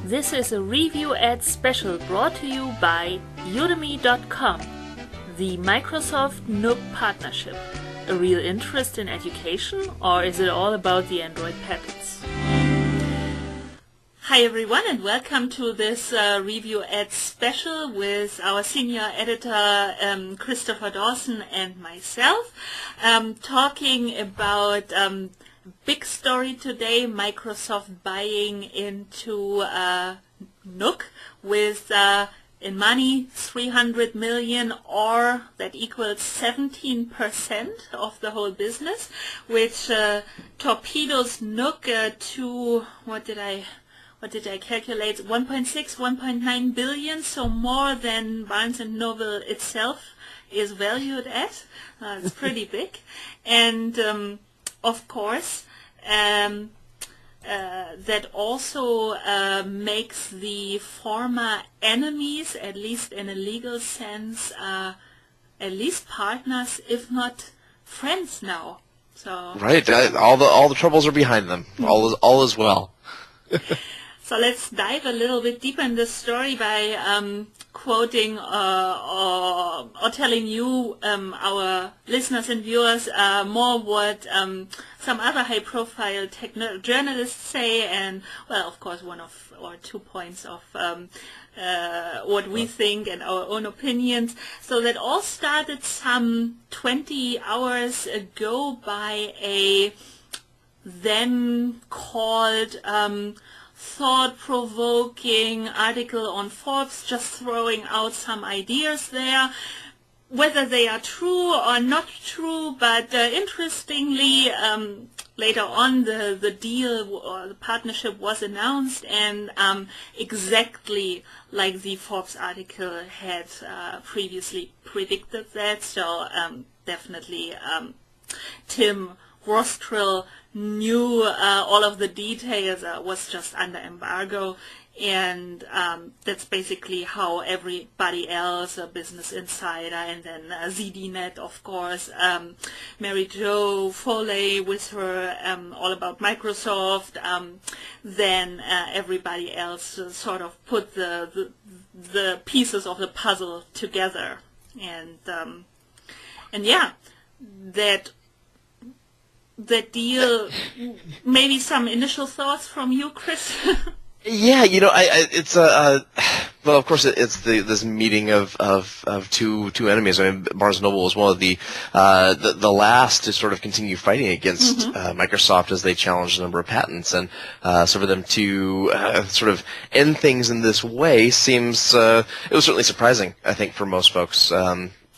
This is a review ad special brought to you by Udemy.com, the Microsoft Nook partnership. A real interest in education, or is it all about the Android patents? Hi everyone, and welcome to this review ad special with our senior editor Christopher Dawson and myself, talking about big story today: Microsoft buying into Nook with in money 300 million, or that equals 17% of the whole business, which torpedoes Nook to what did I calculate? 1.6, 1.9 billion, so more than Barnes and Noble itself is valued at. It's pretty big, and of course, that also makes the former enemies, at least in a legal sense, at least partners, if not friends now. So right, all the troubles are behind them. All is well. So let's dive a little bit deeper in this story by quoting or telling you, our listeners and viewers, more what some other high-profile journalists say, and, well, of course, one of or 2 points of what we think and our own opinions. So that all started some 20 hours ago by a then called thought-provoking article on Forbes, just throwing out some ideas there, whether they are true or not true. But interestingly, later on the deal or the partnership was announced, and exactly like the Forbes article had previously predicted that. So definitely Tim Rostrill knew all of the details, was just under embargo, and that's basically how everybody else, Business Insider, and then ZDNet, of course, Mary Jo Foley with her All About Microsoft, then everybody else sort of put the pieces of the puzzle together, and yeah, that deal. Maybe some initial thoughts from you, Chris? Yeah, it's well, of course, it's this meeting of two enemies. I mean, Barnes & Noble was one of the last to sort of continue fighting against Microsoft as they challenged a number of patents, and so for them to sort of end things in this way seems it was certainly surprising, I think, for most folks.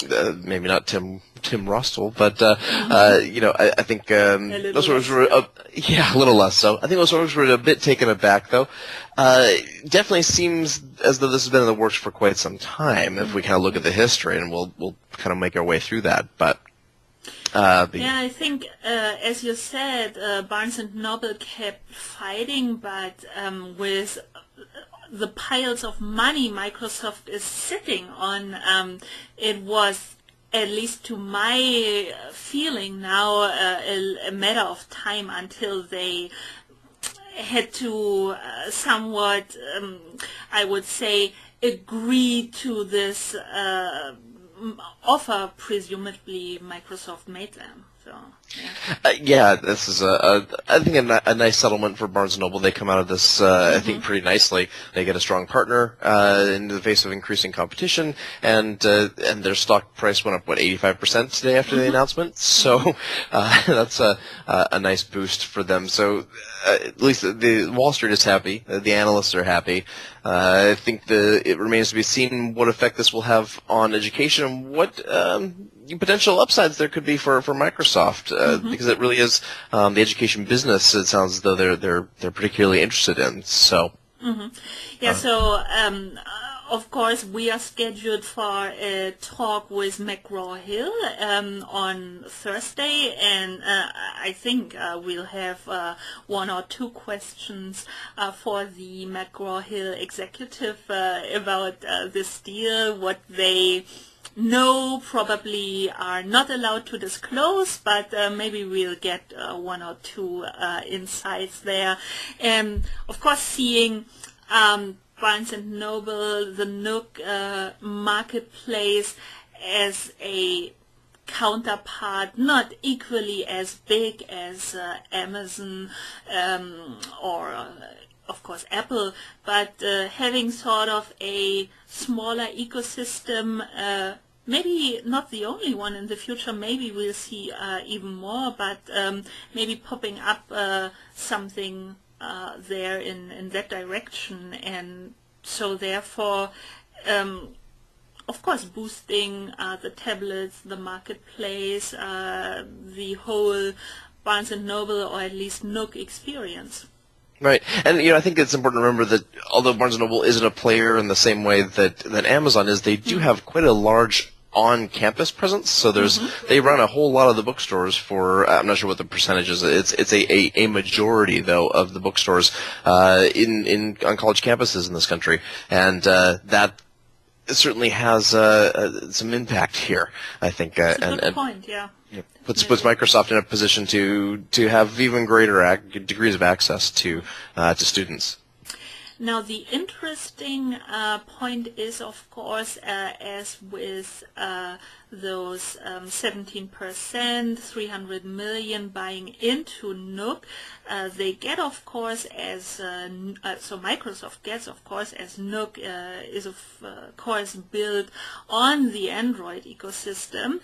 Maybe not Tim Rostell, but I think those folks were a little less so. I think those folks were a bit taken aback, though. Definitely seems as though this has been in the works for quite some time. If we kind of look at the history, and we'll kind of make our way through that, but. Yeah, I think, as you said, Barnes & Noble kept fighting, but with the piles of money Microsoft is sitting on, it was, at least to my feeling now, a matter of time until they had to somewhat, I would say, agree to this offer presumably Microsoft made them. So, yeah. This is I think a nice settlement for Barnes & Noble. They come out of this, I think, pretty nicely. They get a strong partner in the face of increasing competition, and their stock price went up 85% today after the announcement. So that's a nice boost for them. So at least the Wall Street is happy. The analysts are happy. I think it remains to be seen what effect this will have on education, and what potential upsides there could be for Microsoft, because it really is the education business. It sounds as though they're particularly interested in. So so of course we are scheduled for a talk with McGraw-Hill on Thursday, and I think we'll have 1 or 2 questions for the McGraw-Hill executive about this deal, what they no, probably are not allowed to disclose, but maybe we'll get 1 or 2 insights there. And of course, seeing Barnes and Noble, the Nook marketplace as a counterpart, not equally as big as Amazon or of course Apple, but having sort of a smaller ecosystem, maybe not the only one in the future, maybe we'll see even more, but maybe popping up something there in that direction, and so therefore of course boosting the tablets, the marketplace, the whole Barnes and Noble or at least Nook experience. Right, and I think it's important to remember that although Barnes & Noble isn't a player in the same way that Amazon is, they do have quite a large on-campus presence. So they run a whole lot of the bookstores for, I'm not sure what the percentage is. It's a majority though of the bookstores on college campuses in this country, and that certainly has some impact here, I think. That's a good point, yeah. Puts Microsoft in a position to have even greater degrees of access to students. Now, the interesting point is, of course, as with those 17%, 300 million buying into Nook, they get, of course, as so Microsoft gets, of course, as Nook is, of course, built on the Android ecosystem.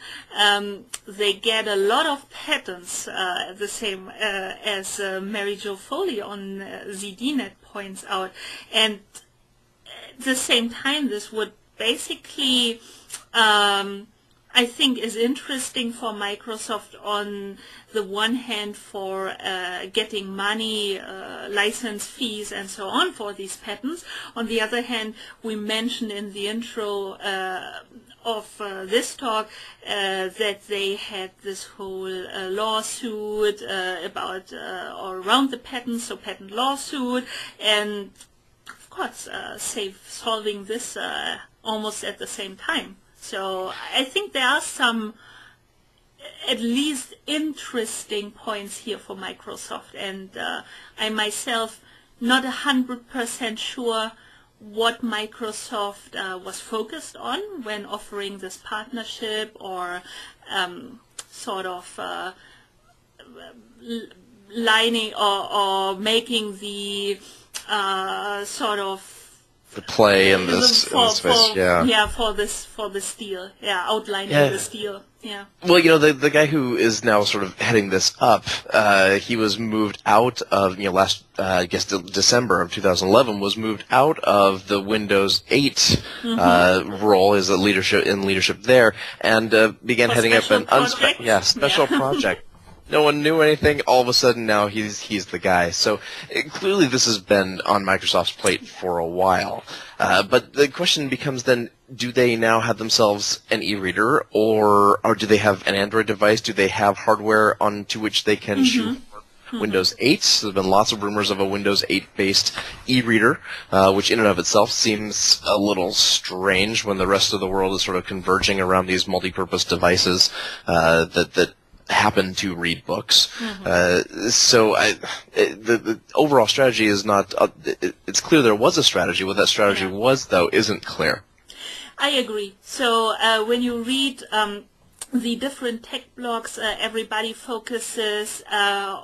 They get a lot of patents, the same as Mary Jo Foley on ZDNet points out, and at the same time this would basically I think is interesting for Microsoft on the one hand for getting money, license fees and so on for these patents. On the other hand, we mentioned in the intro of this talk that they had this whole lawsuit about or around the patents, so patent lawsuit, and of course solving this almost at the same time. So I think there are some at least interesting points here for Microsoft, and I myself not 100% sure what Microsoft was focused on when offering this partnership, or sort of lining or making the sort of the play in this space, for this deal, outlining this deal, Well, the guy who is now sort of heading this up, he was moved out of last I guess December of 2011 was moved out of the Windows 8 role as a leadership there, and began heading up an special project. No one knew anything. All of a sudden, now he's the guy. So clearly, this has been on Microsoft's plate for a while. But the question becomes then: do they now have themselves an e-reader, or do they have an Android device? Do they have hardware onto which they can shoot Windows 8? So there's been lots of rumors of a Windows 8-based e-reader, which in and of itself seems a little strange when the rest of the world is sort of converging around these multi-purpose devices that happen to read books. So the overall strategy is not, it's clear there was a strategy. What that strategy was, though, isn't clear. I agree. So when you read the different tech blogs, everybody focuses a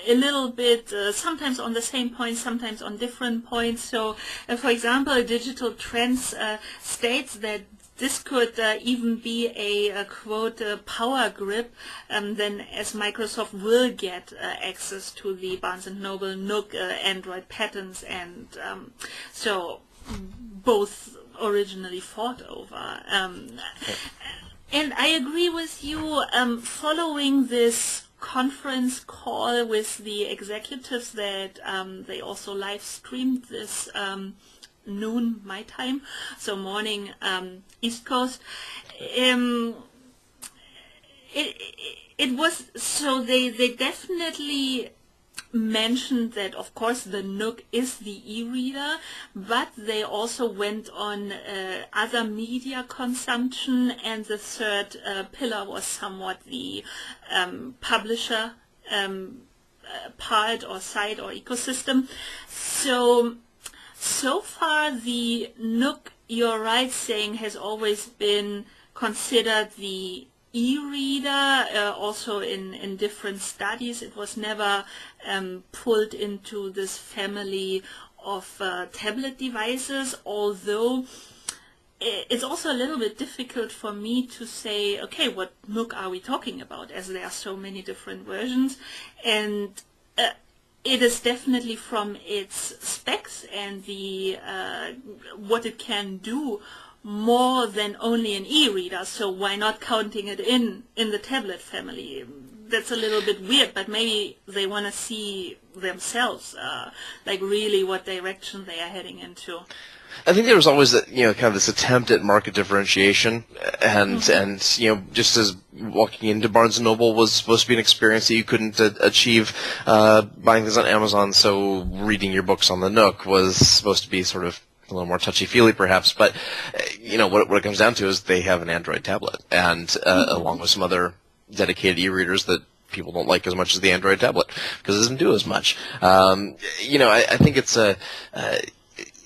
little bit, sometimes on the same point, sometimes on different points. So, for example, Digital Trends states that this could even be a quote, power grip, then as Microsoft will get access to the Barnes & Noble Nook Android patents, and so both originally fought over. And I agree with you, following this conference call with the executives that they also live streamed this noon my time, so morning East Coast. It was, so they definitely mentioned that of course the Nook is the e-reader, but they also went on other media consumption, and the third pillar was somewhat the publisher part or side or ecosystem. so far the Nook, you're right, saying has always been considered the e-reader, also in different studies. It was never pulled into this family of tablet devices, although it's also a little bit difficult for me to say, okay, what Nook are we talking about, as there are so many different versions. And it is definitely, from its specs and the what it can do, more than only an e-reader, so why not counting it in the tablet family? That's a little bit weird, but maybe they want to see themselves, like really what direction they are heading into. I think there was always kind of this attempt at market differentiation, and just as walking into Barnes & Noble was supposed to be an experience that you couldn't achieve buying things on Amazon, so reading your books on the Nook was supposed to be sort of a little more touchy-feely, perhaps. But what it comes down to is they have an Android tablet, and along with some other dedicated e-readers that people don't like as much as the Android tablet because it doesn't do as much. I think it's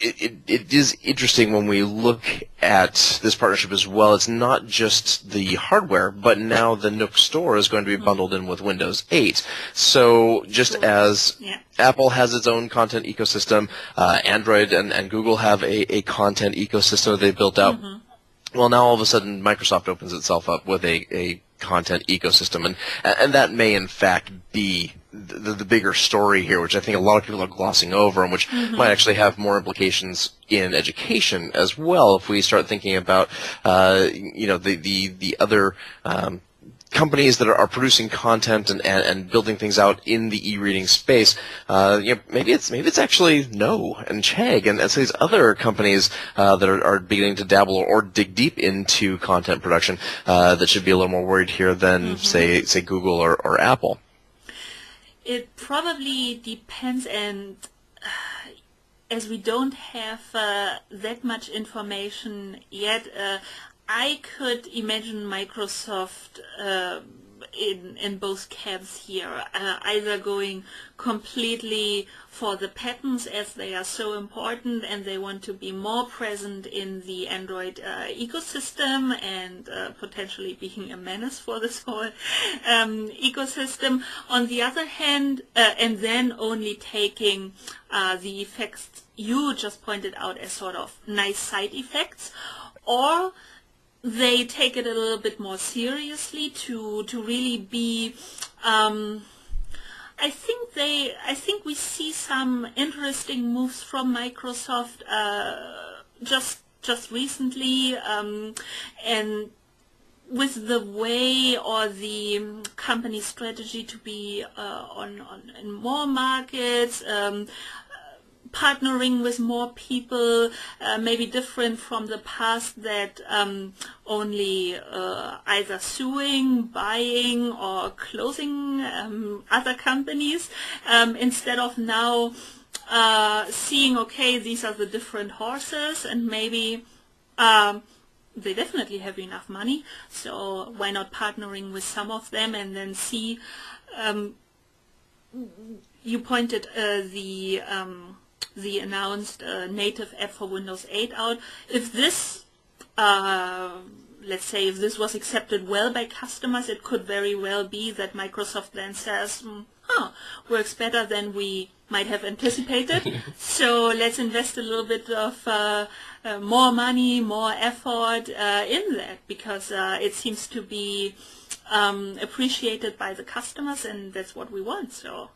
It is interesting when we look at this partnership as well. It's not just the hardware, but now the Nook store is going to be bundled in with Windows 8. So just as Apple has its own content ecosystem, Android and Google have a content ecosystem they've built out. Well, now all of a sudden Microsoft opens itself up with a content ecosystem, and that may in fact be the bigger story here, which I think a lot of people are glossing over, and which might actually have more implications in education as well if we start thinking about the other companies that are producing content and building things out in the e-reading space. Maybe it's actually No and Chegg and some of these other companies that are beginning to dabble or dig deep into content production that should be a little more worried here than say Google or Apple. It probably depends, and as we don't have that much information yet, I could imagine Microsoft in both camps here, either going completely for the patents, as they are so important and they want to be more present in the Android ecosystem and potentially being a menace for this whole ecosystem. On the other hand, and then only taking the effects you just pointed out as sort of nice side effects, or they take it a little bit more seriously to really be. I think we see some interesting moves from Microsoft just recently, and with the way or the company strategy to be in more markets. Partnering with more people, maybe different from the past that only either suing, buying, or closing other companies, instead of now seeing, okay, these are the different horses, and maybe they definitely have enough money, so why not partnering with some of them and then see. You pointed the announced native app for Windows 8 out. If this, let's say, if this was accepted well by customers, it could very well be that Microsoft then says, works better than we might have anticipated, so let's invest a little bit of more money, more effort in that, because it seems to be appreciated by the customers, and that's what we want. So.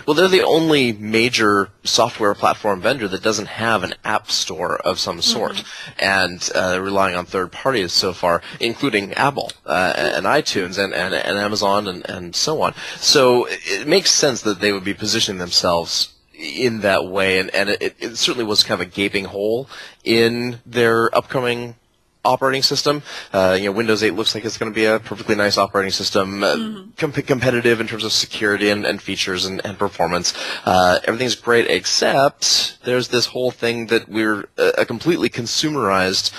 Well, they're the only major software platform vendor that doesn't have an app store of some sort, and relying on third parties so far, including Apple and iTunes and Amazon and so on. So it makes sense that they would be positioning themselves in that way, and it certainly was kind of a gaping hole in their upcoming operating system. Windows 8 looks like it's going to be a perfectly nice operating system, competitive in terms of security and features and performance. Everything's great, except there's this whole thing that we're a completely consumerized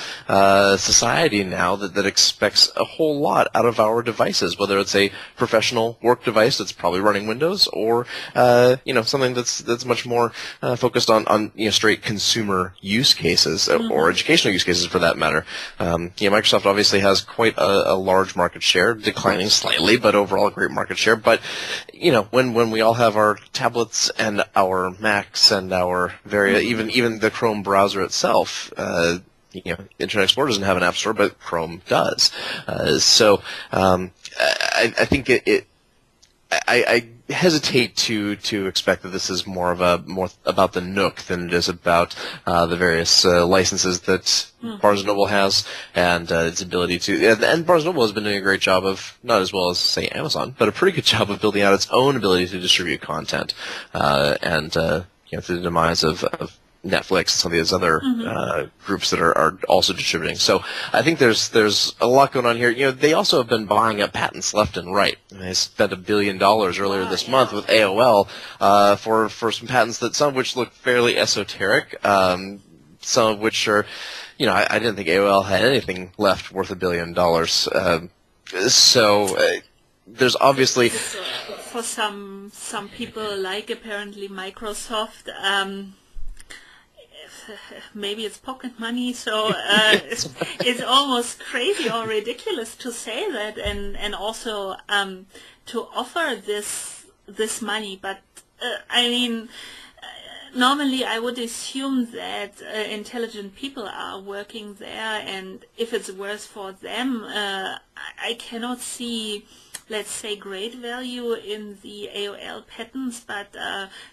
society now that expects a whole lot out of our devices, whether it's a professional work device that's probably running Windows, or something that's much more focused on straight consumer use cases, or educational use cases for that matter. Microsoft obviously has quite a large market share, declining slightly, but overall a great market share. But when we all have our tablets and our Macs and our even the Chrome browser itself, Internet Explorer doesn't have an app store, but Chrome does. I think I hesitate to expect that this is more about the Nook than it is about the various licenses that Barnes & Noble has, and its ability to. And Barnes & Noble has been doing a great job of, not as well as say Amazon, but a pretty good job of building out its own ability to distribute content, through the demise of Netflix and some of these other groups that are also distributing. So I think there's a lot going on here. They also have been buying up patents left and right. They spent $1 billion earlier this month with AOL for some patents that some of which look fairly esoteric, some of which are, I didn't think AOL had anything left worth $1 billion. There's obviously for some people, like apparently Microsoft. Maybe it's pocket money, so it's almost crazy or ridiculous to say that, and also to offer this money. But normally I would assume that intelligent people are working there, and if it's worth for them, I cannot see, let's say, great value in the AOL patents, but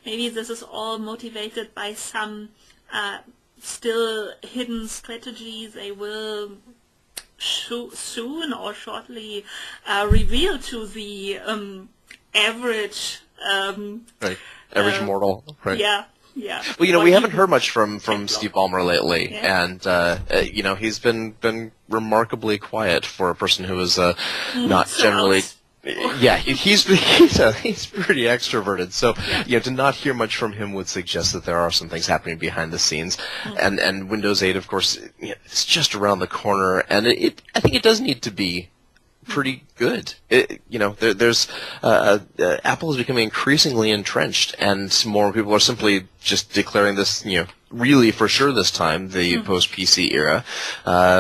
maybe this is all motivated by some still hidden strategy they will soon or shortly reveal to the average average mortal. Right. Yeah. Well, we haven't heard much from Steve Ballmer lately, and he's been remarkably quiet for a person who is not generally. Yeah, he's pretty extroverted. So to not hear much from him would suggest that there are some things happening behind the scenes. And Windows 8, of course, it's just around the corner, and I think it does need to be pretty good. There's Apple is becoming increasingly entrenched, and more people are simply just declaring this, really for sure this time, the post-PC era,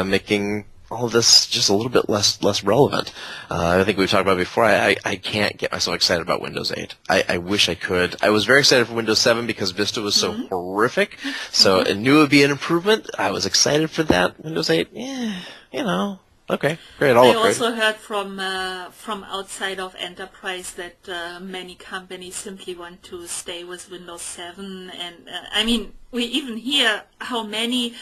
making all of this just a little bit less relevant. I think we've talked about it before. I can't get myself excited about Windows 8. I wish I could. I was very excited for Windows 7 because Vista was so horrific. So I knew it would be an improvement. I was excited for that. Windows 8, okay, great. I also heard from outside of enterprise that many companies simply want to stay with Windows 7, and we even hear how many,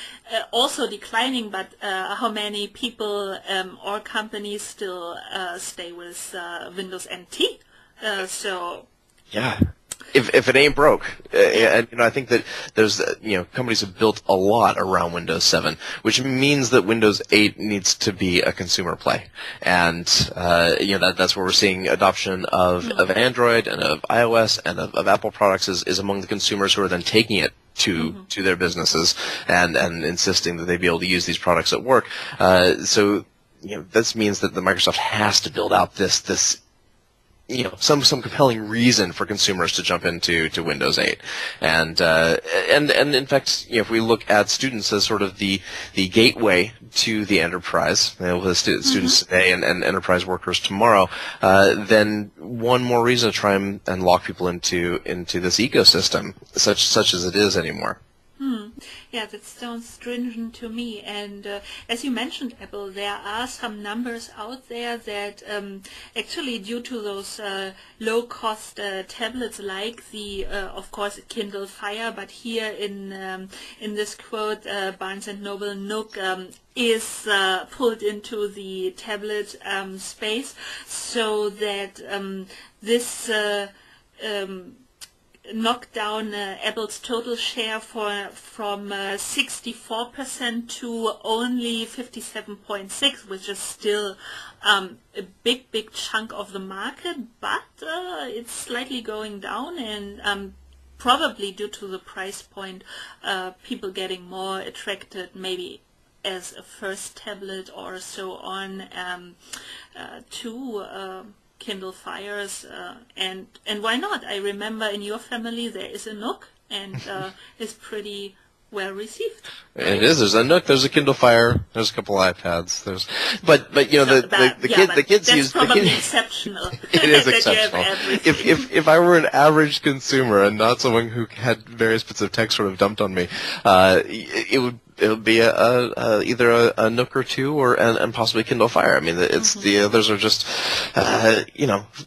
also declining, but how many people or companies still stay with Windows NT. Yeah. If it ain't broke, and I think that there's companies have built a lot around Windows 7, which means that Windows 8 needs to be a consumer play, and that's where we're seeing adoption of Android and of iOS and of Apple products is among the consumers who are then taking it to their businesses and insisting that they be able to use these products at work. So this means that the Microsoft has to build out this. Some compelling reason for consumers to jump into Windows 8, and in fact, if we look at students as sort of the gateway to the enterprise, with students today and enterprise workers tomorrow, then one more reason to try and lock people into this ecosystem, such as it is anymore. Yeah, that sounds stringent to me. And as you mentioned, Apple, there are some numbers out there that actually, due to those low-cost tablets, like the, of course, Kindle Fire, but here in this quote, Barnes & Noble Nook is pulled into the tablet space, so that this knocked down Apple's total share from 64% to only 57.6%, which is still a big chunk of the market, but it's slightly going down, and probably due to the price point, people getting more attracted maybe as a first tablet or so on to Kindle Fires, and why not? I remember in your family there is a Nook, and it's pretty well received. Right? It is. There's a Nook. There's a Kindle Fire. There's a couple iPads. But you know the kids that's use probably exceptional. It is that exceptional. You have everything. If I were an average consumer and not someone who had various bits of tech sort of dumped on me, it would be either a Nook or two, and possibly Kindle Fire. I mean, it's the others are just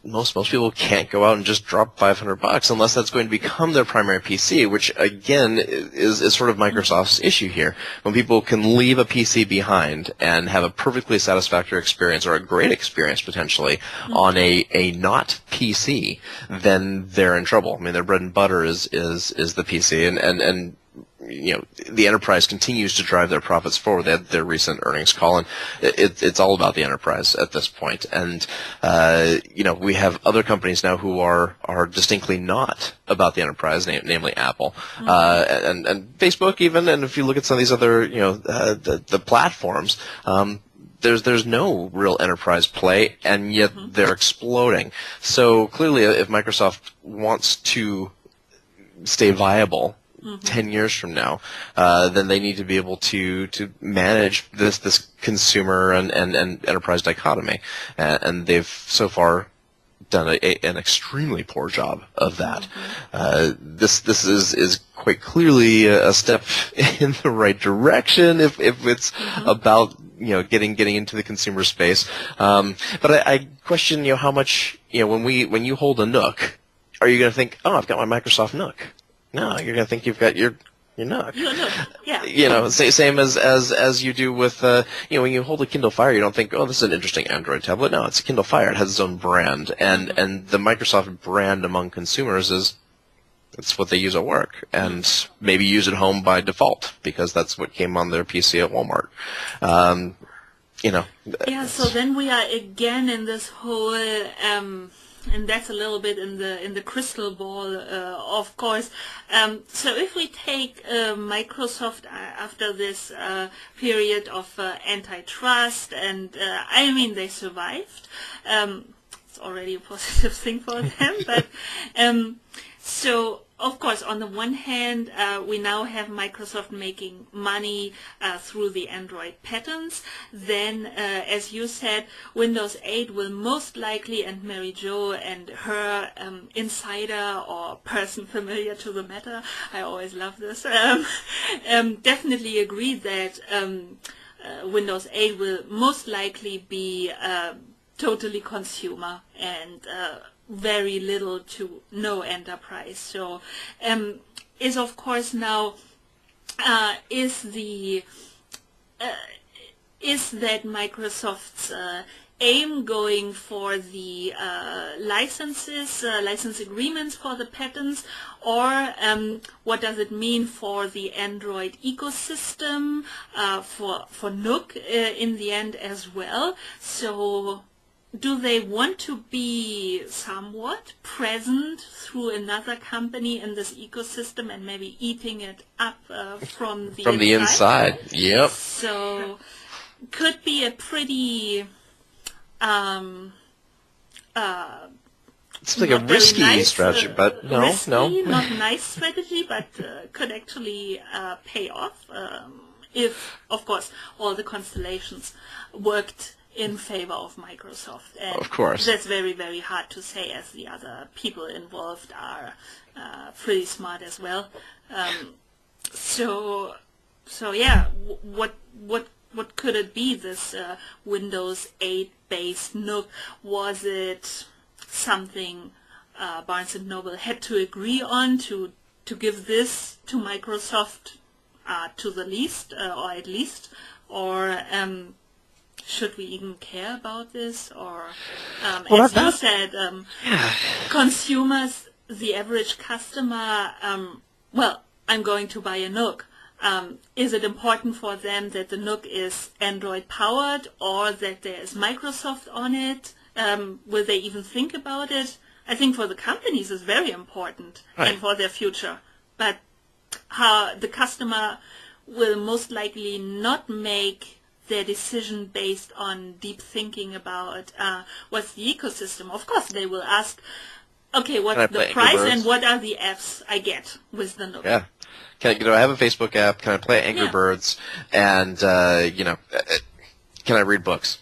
most people can't go out and just drop $500 unless that's going to become their primary PC, which again is sort of Microsoft's issue here. When people can leave a PC behind and have a perfectly satisfactory experience or a great experience potentially on a not PC, then they're in trouble. I mean, their bread and butter is the PC, and you know, the enterprise continues to drive their profits forward. They had their recent earnings call, and it's all about the enterprise at this point. And we have other companies now who are distinctly not about the enterprise, namely Apple, and Facebook even. And if you look at some of these other, the platforms, there's no real enterprise play, and yet they're exploding. So clearly, if Microsoft wants to stay viable 10 years from now, then they need to be able to manage this consumer and enterprise dichotomy, and they've so far done an extremely poor job of that. This is quite clearly a step in the right direction if it's about getting into the consumer space. But I question how much when you hold a Nook, are you going to think, oh, I've got my Microsoft Nook? No, you're going to think you've got your Nook. Yeah. Same as you do with when you hold a Kindle Fire, you don't think, oh, this is an interesting Android tablet. No, it's a Kindle Fire. It has its own brand, and the Microsoft brand among consumers it's what they use at work, and maybe use at home by default because that's what came on their PC at Walmart. Yeah. So then we are again in this whole. And that's a little bit in the crystal ball, of course. So if we take Microsoft after this period of antitrust, and I mean they survived. It's already a positive thing for them. But so of course, on the one hand, we now have Microsoft making money through the Android patents. Then, as you said, Windows 8 will most likely, and Mary Jo and her insider or person familiar to the matter, I always love this, definitely agree that Windows 8 will most likely be totally consumer and very little to no enterprise. So is of course now is that Microsoft's aim going for the license agreements for the patents, or what does it mean for the Android ecosystem, for Nook in the end as well? So do they want to be somewhat present through another company in this ecosystem and maybe eating it up from the inside? Yep. So could be a pretty it's like a risky strategy, but no. Not nice strategy, but could actually pay off if, of course, all the constellations worked in favor of Microsoft. And of course, that's very, very hard to say, as the other people involved are pretty smart as well. So yeah, what could it be? This Windows 8 based Nook? Was it something Barnes and Noble had to agree on to give this to Microsoft to the least, or at least, or should we even care about this? Or as you said, consumers the average customer, well, I'm going to buy a Nook. Is it important for them that the Nook is Android powered or that there is Microsoft on it? Will they even think about it? I think for the companies it's very important and for their future. But how the customer will most likely not make their decision based on deep thinking about what's the ecosystem. Of course, they will ask, okay, what's the price and what are the apps I get with the Nook? Yeah. Do I have a Facebook app? Can I play Angry Birds? And, can I read books?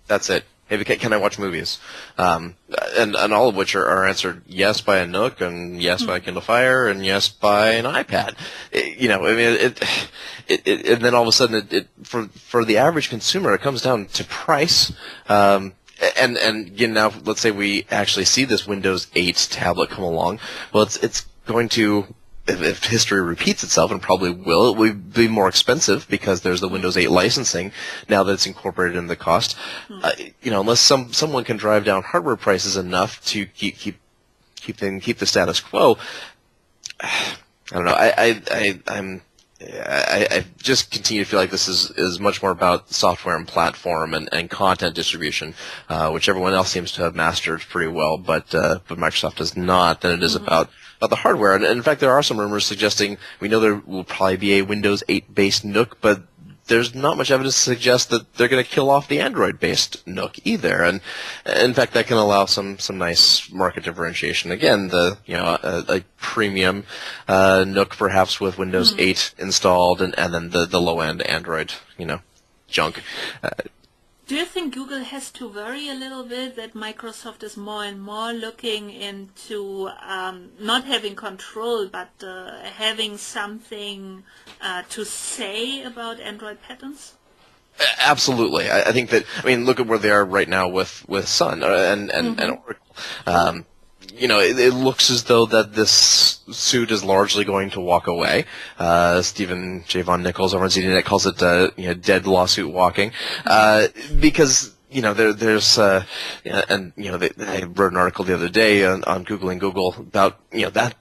That's it. Maybe can I watch movies? And all of which are answered yes by a Nook, and yes by a Kindle Fire, and yes by an iPad. And then all of a sudden, for the average consumer, it comes down to price. And again, now let's say we actually see this Windows 8 tablet come along. Well, it's going to, if history repeats itself, and probably will, it will be more expensive because there's the Windows 8 licensing now that it's incorporated in the cost. Unless someone can drive down hardware prices enough to keep the status quo. I don't know. I just continue to feel like this is much more about software and platform and content distribution, which everyone else seems to have mastered pretty well, but Microsoft does not, than it is about the hardware. And in fact, there are some rumors suggesting we know there will probably be a Windows 8-based Nook, but there's not much evidence to suggest that they're going to kill off the Android-based Nook either. And in fact, that can allow some nice market differentiation. Again, a premium Nook perhaps with Windows 8 installed, and then the low-end Android, junk. Do you think Google has to worry a little bit that Microsoft is more and more looking into not having control, but having something to say about Android patents? Absolutely. I think that, look at where they are right now with Sun and Oracle. It looks as though that this suit is largely going to walk away. Stephen J. Von Nichols over on ZDNet calls it dead lawsuit walking, because there's they wrote an article the other day on Google and Google about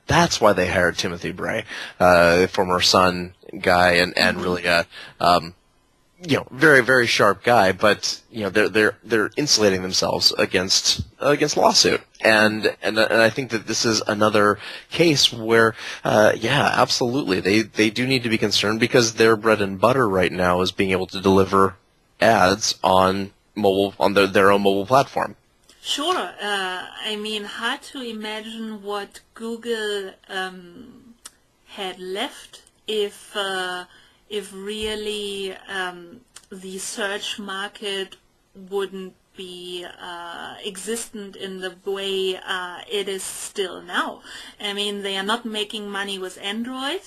that's why they hired Timothy Bray, former Sun guy and really very, very sharp guy, but they're insulating themselves against lawsuit, and I think that this is another case where absolutely they do need to be concerned, because their bread and butter right now is being able to deliver ads on mobile, on their own mobile platform. Sure. Hard to imagine what Google had left if really the search market wouldn't be existent in the way it is still now. They are not making money with Android,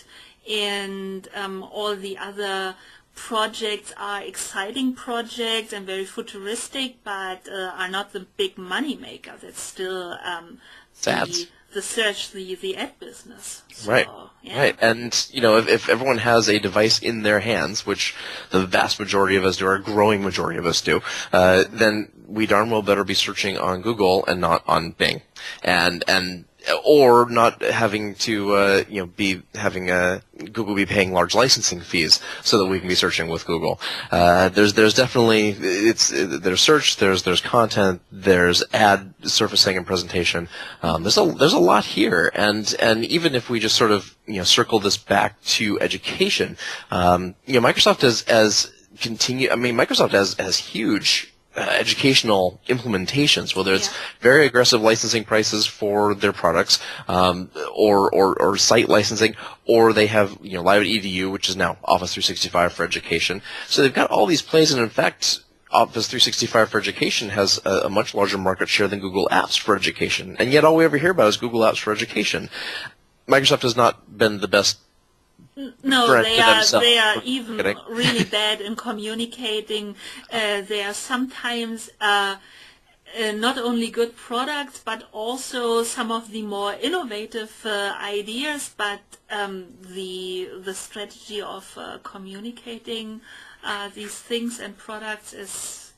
and all the other projects are exciting projects and very futuristic, but are not the big money maker. That's still the search, the ad business. So, right. And, if everyone has a device in their hands, which the vast majority of us do, or a growing majority of us do, then we darn well better be searching on Google and not on Bing. Or not having to, Google be paying large licensing fees so that we can be searching with Google. There's definitely, there's search, there's content, there's ad surfacing and presentation. There's a lot here, and even if we just sort of, circle this back to education, Microsoft Microsoft has huge educational implementations, whether it's very aggressive licensing prices for their products, or site licensing, or they have Live at EDU, which is now Office 365 for education. So they've got all these plays, and in fact, Office 365 for education has a much larger market share than Google Apps for education, and yet all we ever hear about is Google Apps for education. Microsoft has not been the best. No, they are even really bad in communicating. They are sometimes not only good products, but also some of the more innovative ideas. But the strategy of communicating these things and products is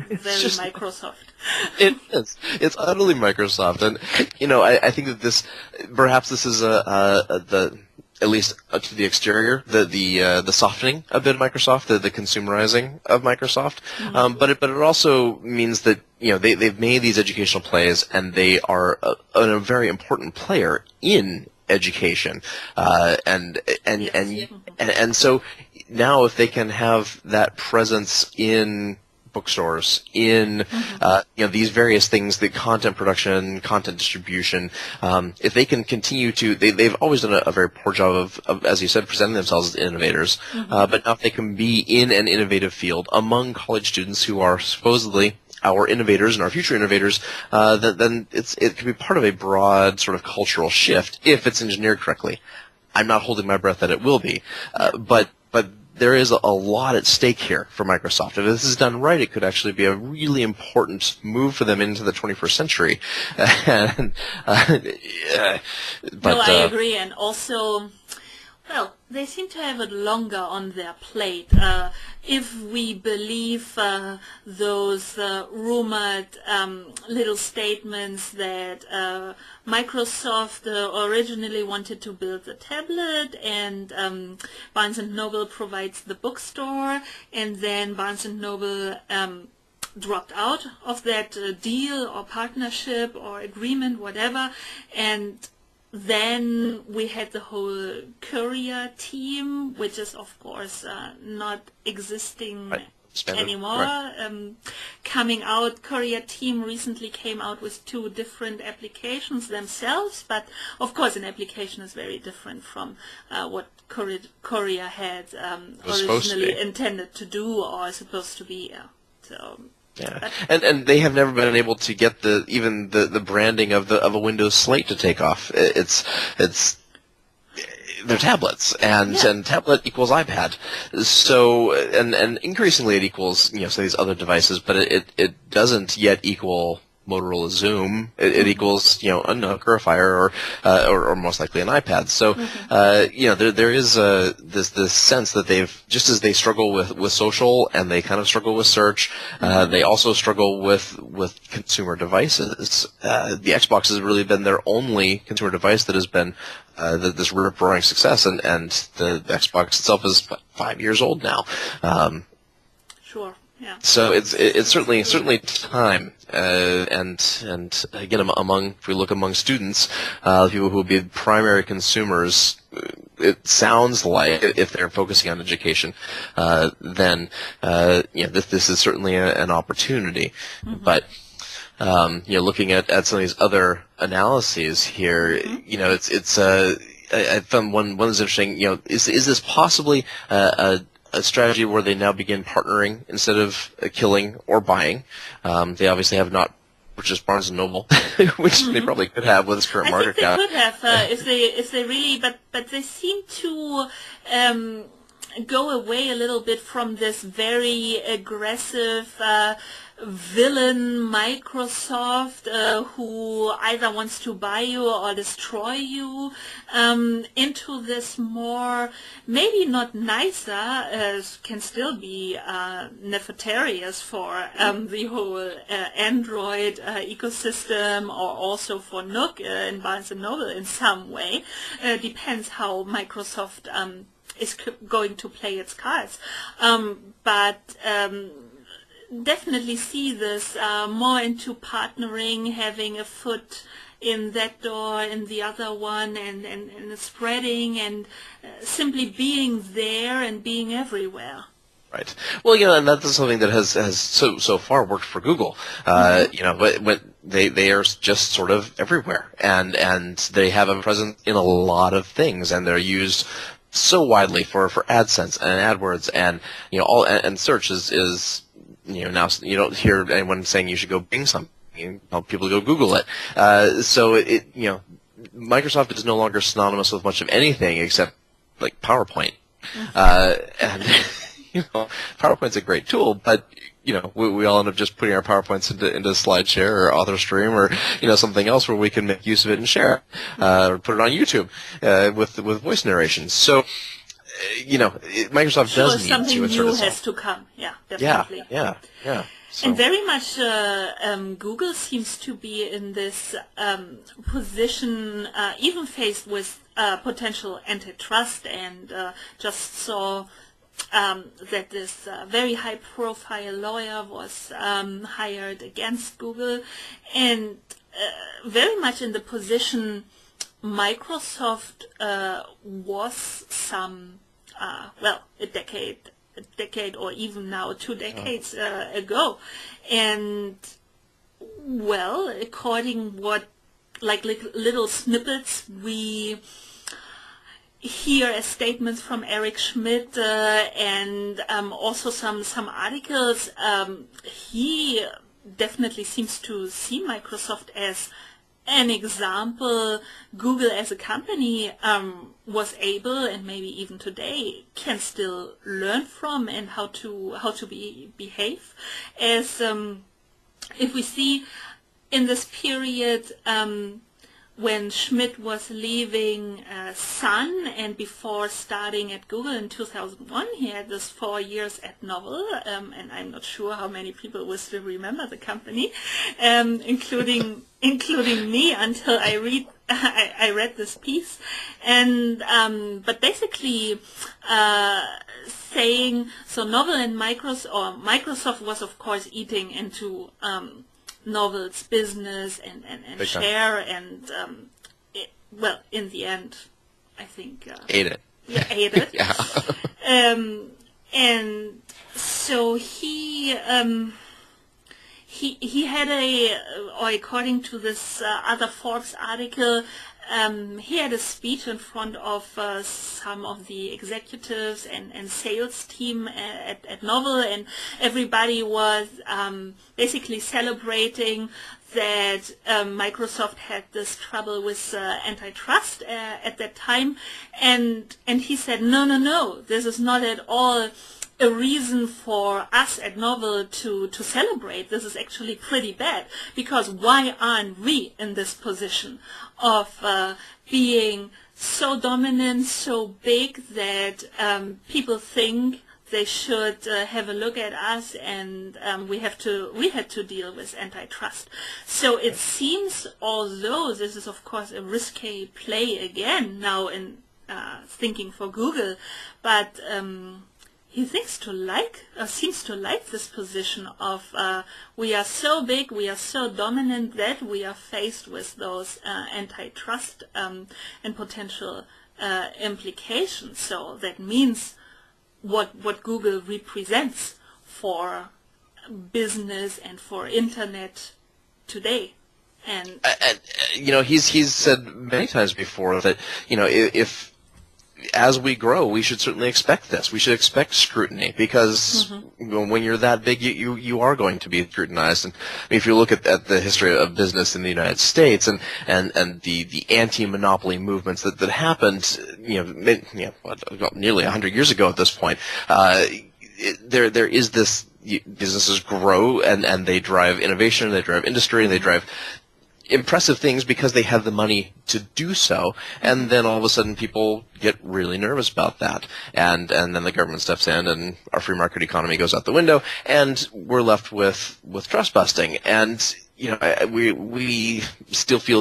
very Microsoft. It is. It's utterly Microsoft, and I think that perhaps this is at least to the exterior, the softening a bit of Microsoft, the consumerizing of Microsoft. Mm-hmm. But it also means that they've made these educational plays, and they are a very important player in education, and so now if they can have that presence in bookstores, in these various things, the content production, content distribution, if they can continue to, they've always done a very poor job of, as you said, presenting themselves as innovators, but now if they can be in an innovative field among college students who are supposedly our innovators and our future innovators, then it can be part of a broad sort of cultural shift if it's engineered correctly. I'm not holding my breath that it will be, but there is a lot at stake here for Microsoft. If this is done right, it could actually be a really important move for them into the 21st century. I agree, and also, well, they seem to have it longer on their plate. If we believe those rumored little statements that Microsoft originally wanted to build the tablet, and Barnes & Noble provides the bookstore, and then Barnes & Noble dropped out of that deal or partnership or agreement, whatever, and then we had the whole courier team, which is of course not existing anymore. Coming out, courier team recently came out with 2 different applications themselves, but of course an application is very different from what courier had originally intended to do or supposed to be. Yeah, and they have never been able to get even the branding of a Windows slate to take off. It's they're tablets, and tablet equals iPad. So and increasingly it equals some of these other devices, but it doesn't yet equal Motorola Zoom. It equals a Nook or a Fire or most likely an iPad. So there is this sense that they've, just as they struggle with social and they kind of struggle with search, they also struggle with consumer devices. The Xbox has really been their only consumer device that has been this rip-roaring success, and the Xbox itself is 5 years old now. Sure. Yeah. So it's certainly time, and again, if we look among students, people who will be primary consumers, it sounds like if they're focusing on education, then this is certainly an opportunity. But looking at some of these other analyses here, I found one that's interesting. Is this possibly a strategy where they now begin partnering instead of killing or buying? They obviously have not purchased Barnes & Noble, which they probably could have with its current market cap. I think they could have if they really, but they seem to go away a little bit from this very aggressive villain Microsoft who either wants to buy you or destroy you, into this more, maybe not nicer, can still be nefarious for the whole Android ecosystem, or also for Nook and Barnes & Noble in some way. Depends how Microsoft is going to play its cards. But definitely see this more into partnering, having a foot in that door, in the other one, and spreading, and simply being there and being everywhere. Right. Well, and that's something that has so far worked for Google. But they are just sort of everywhere, and they have a presence in a lot of things, and they're used so widely for AdSense and AdWords, and and search is now you don't hear anyone saying you should go Bing something. You tell people to go Google it. So Microsoft is no longer synonymous with much of anything except like PowerPoint. And PowerPoint's a great tool, but we all end up just putting our PowerPoints into SlideShare or AuthorStream or something else where we can make use of it and share it, or put it on YouTube with voice narration. So Microsoft does need to something new has to come. Yeah, definitely. Yeah. So. And very much Google seems to be in this position, even faced with potential antitrust, and just saw that this very high-profile lawyer was hired against Google, and very much in the position Microsoft was a decade or even now 2 decades ago. And, well, according what, like little snippets we hear as statements from Eric Schmidt and also some articles, he definitely seems to see Microsoft as an example Google as a company was able, and maybe even today can still learn from, and how to behave. As if we see in this period when Schmidt was leaving Sun, and before starting at Google in 2001, he had this 4 years at Novell, and I'm not sure how many people will still remember the company, including me, until I read this piece, and but basically saying, so Novell and Microsoft was of course eating into Novell's business and share, and well, in the end, I think ate it. Yeah, ate it. Yeah. And so he had or according to this other Forbes article, he had a speech in front of some of the executives and sales team at Novell, and everybody was basically celebrating that Microsoft had this trouble with antitrust at that time, and he said, no, this is not at all a reason for us at Novell to celebrate. This is actually pretty bad, because why aren't we in this position of being so dominant, so big, that people think they should have a look at us, and we had to deal with antitrust. So it seems, although this is of course a risky play again now in thinking for Google, but he seems to like this position of we are so big, we are so dominant that we are faced with those antitrust and potential implications. So that means what Google represents for business and for internet today. And he's said many times before that if as we grow, we should certainly expect this. We should expect scrutiny, because when you're that big, you are going to be scrutinized. And I mean, if you look at the history of business in the United States and the anti-monopoly movements that happened, nearly 100 years ago at this point, there is this, businesses grow and they drive innovation, they drive industry, and they drive impressive things because they have the money to do so, and then all of a sudden people get really nervous about that, and then the government steps in and our free market economy goes out the window, and we're left with trust busting. And we still feel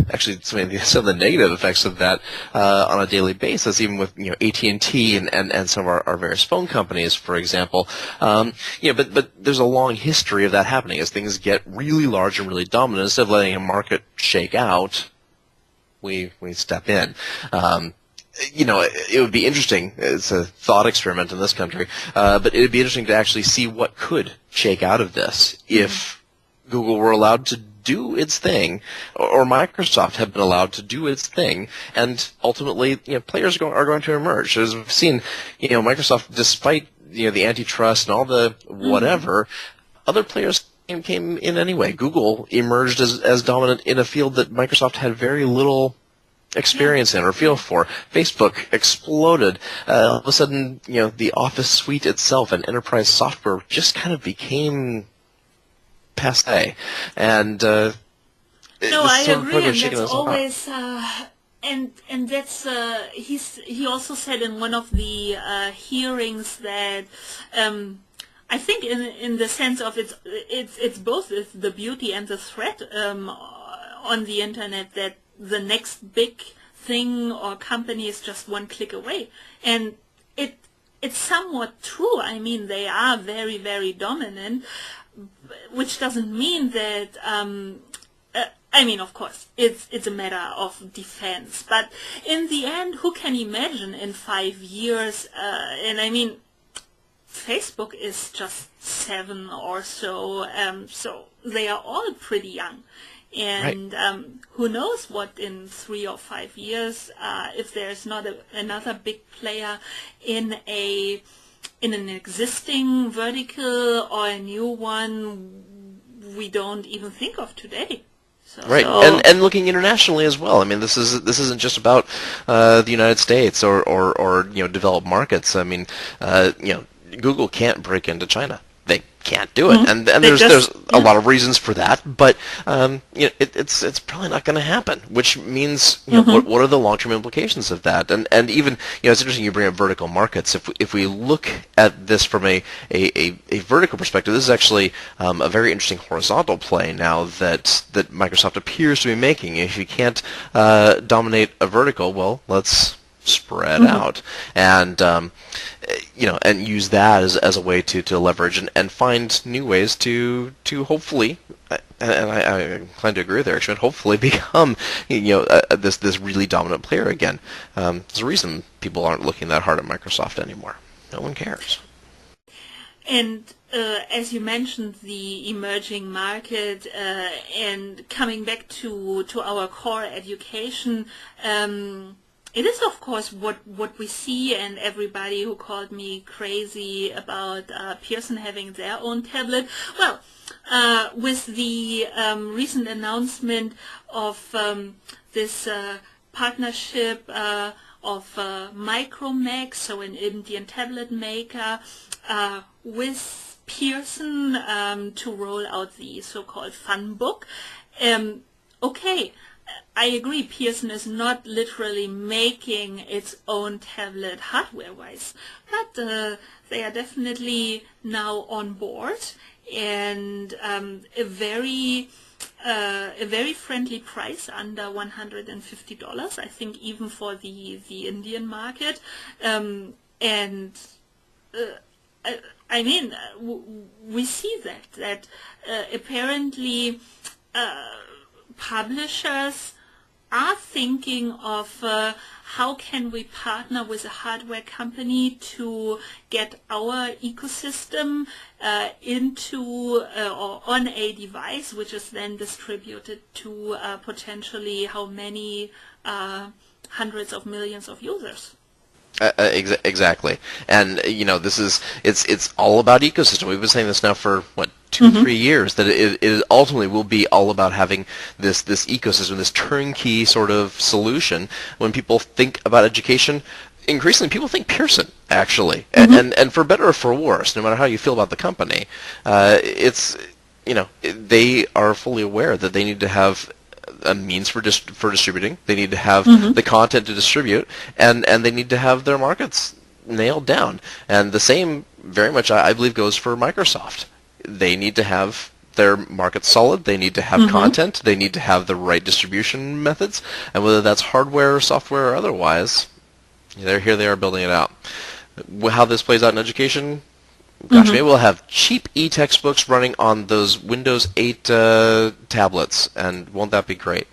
actually some of the negative effects of that on a daily basis, even with AT&T and some of our various phone companies, for example. But there's a long history of that happening. As things get really large and really dominant, instead of letting a market shake out, we step in. It would be interesting. It's a thought experiment in this country, but it would be interesting to actually see what could shake out of this if Google were allowed to do its thing, or Microsoft had been allowed to do its thing, and ultimately, players are going to emerge. As we've seen, Microsoft, despite the antitrust and all the whatever, other players came in anyway. Google emerged as dominant in a field that Microsoft had very little experience in or feel for. Facebook exploded. All of a sudden, the Office suite itself and enterprise software just kind of became passe, and no, I agree, and that's always and that's he also said in one of the hearings that I think in the sense of it's both the beauty and the threat on the internet, that the next big thing or company is just one click away, and it's somewhat true. I mean, they are very, very dominant, which doesn't mean that. I mean, of course, it's a matter of defense, but in the end, who can imagine in 5 years? And I mean, Facebook is just 7 or so, so they are all pretty young. And Right. who knows what in 3 or 5 years, if there's not another big player in an existing vertical or a new one we don't even think of today. Right, and looking internationally as well. I mean, this isn't just about the United States or developed markets. I mean, Google can't break into China. They can't do it, and there's a lot of reasons for that. But it's probably not going to happen. Which means what are the long-term implications of that? And even it's interesting you bring up vertical markets. If we look at this from a vertical perspective, this is actually a very interesting horizontal play now that Microsoft appears to be making. If you can't dominate a vertical, well, let's spread out and and use that as a way to leverage and find new ways to hopefully, and I'm inclined to agree with Eric Schmidt, hopefully become this really dominant player again. There's a reason people aren't looking that hard at Microsoft anymore. No one cares. And as you mentioned, the emerging market, and coming back to our core education, it is, of course, what we see, and everybody who called me crazy about Pearson having their own tablet. Well, with the recent announcement of this partnership of Micromax, so an Indian tablet maker, with Pearson to roll out the so-called Fun Book. Okay. I agree, Pearson is not literally making its own tablet hardware-wise, but they are definitely now on board, and a very friendly price, under $150, I think, even for the Indian market, and I mean, we see that apparently publishers are thinking of how can we partner with a hardware company to get our ecosystem into or on a device which is then distributed to potentially how many hundreds of millions of users. Exactly, and it's all about ecosystem. We've been saying this now for 2-3 years, that it ultimately will be all about having this ecosystem, this turnkey sort of solution. When people think about education, increasingly people think Pearson, actually, and for better or for worse, no matter how you feel about the company, they are fully aware that they need to have a means for distributing. They need to have the content to distribute, and they need to have their markets nailed down. And the same, very much, I believe, goes for Microsoft. They need to have their market solid. They need to have content. They need to have the right distribution methods, and whether that's hardware or software or otherwise, they are building it out. How this plays out in education, gosh, maybe we'll have cheap e-textbooks running on those Windows 8 tablets, and won't that be great?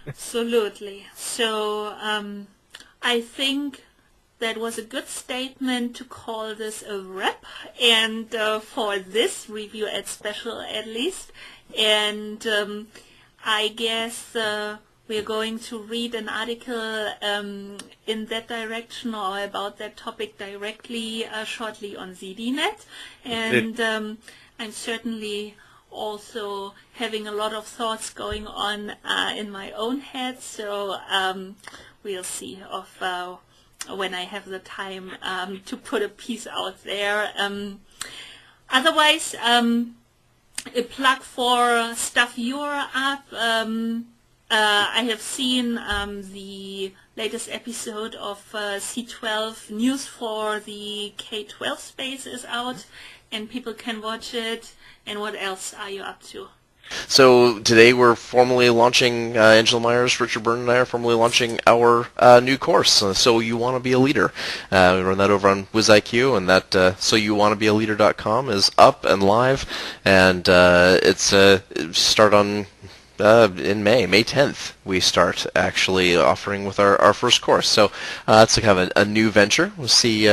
Absolutely. So I think that was a good statement to call this a wrap, and for this review at special at least. And I guess we're going to read an article in that direction or about that topic directly shortly on ZDNet. And I'm certainly also having a lot of thoughts going on in my own head, so we'll see of when I have the time to put a piece out there. Otherwise, a plug for stuff you're up. I have seen the latest episode of C12 News for the K-12 space is out, and people can watch it. And what else are you up to? So today we're formally launching, Angela Myers, Richard Byrne, and I are formally launching our new course, So You Want to Be a Leader. We run that over on WizIQ, and that soyouwantobealeader.com is up and live, and it's start on in May 10th. We start actually offering with our first course. So it's kind of a new venture. We'll see.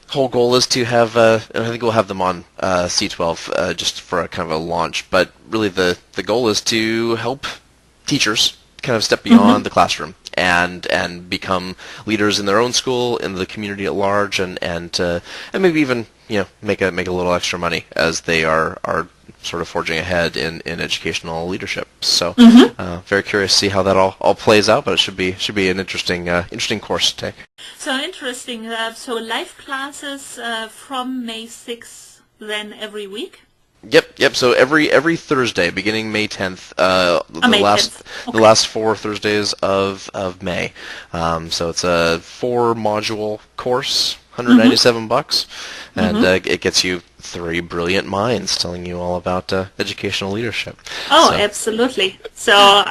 Whole goal is to have, I think we'll have them on C12 just for a kind of a launch, but really the goal is to help teachers kind of step beyond the classroom and become leaders in their own school, in the community at large, and maybe even make a little extra money as they are sort of forging ahead in educational leadership. So very curious to see how that all plays out, but it should be an interesting course to take. So interesting. So live classes from May 6th then every week? Yep. So every Thursday, beginning May 10th, the last 4 Thursdays of May. So it's a 4-module course, $197, and it gets you 3 brilliant minds telling you all about educational leadership. Oh, so. Absolutely. So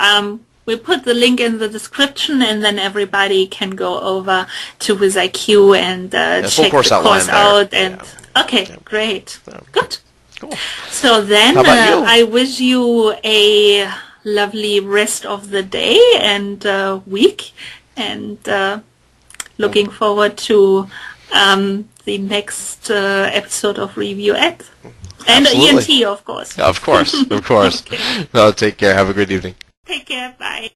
we'll put the link in the description, and then everybody can go over to WizIQ and check the course out. And okay, great, good. Cool. So then I wish you a lovely rest of the day and week, and looking forward to the next episode of Review Ed. And ENT, of course. Of course. Okay. No, take care. Have a good evening. Take care. Bye.